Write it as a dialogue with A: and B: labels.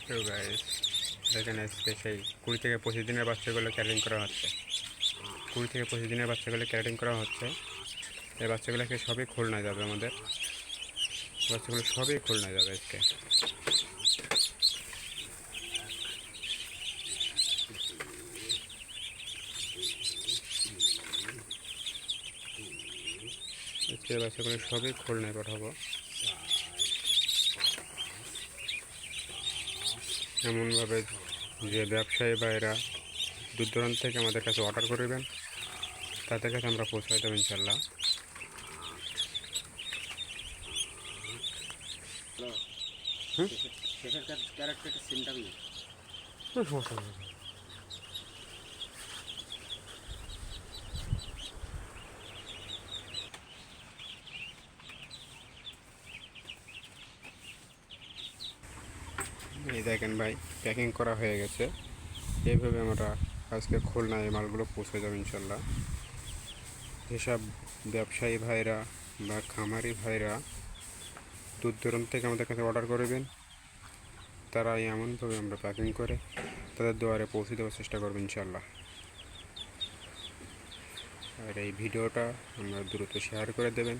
A: তো গাইস দেখেন আজকে সেই 20 থেকে 25 দিনের বাচ্চাগুলো ক্যারিং করা হচ্ছে। 20 থেকে 25 দিনের বাচ্চাগুলো ক্যারিং করা হচ্ছে। এই বাচ্চাগুলোকে সবই খুলনা যাবে, আমাদের বাচ্চাগুলো সবই খুলনা যাবে আজকে। আজকে বাচ্চাগুলো সবই খুলনায় পাঠাবো। এমনভাবে যে ব্যবসায়ী ভাইরা দূর দূরান্ত থেকে আমাদের কাছে অর্ডার করবেন, তাদের কাছে আমরা পৌঁছাই দেবো ইনশাল্লাহ। এই দেখেন ভাই, প্যাকিং করা হয়ে গেছে। এইভাবে আমরা আজকে খুলনায় এই মালগুলো পৌঁছে যাবো ইনশাল্লাহ। যেসব ব্যবসায়ী ভাইরা বা খামারি ভাইরা দূর দূরান্ত থেকে আমাদের কাছে অর্ডার করবেন, তারা এমনভাবে আমরা প্যাকিং করে তাদের দুয়ারে পৌঁছে দেওয়ার চেষ্টা করবো ইনশাল্লাহ। আর এই ভিডিওটা আমরা দ্রুত শেয়ার করে দেবেন।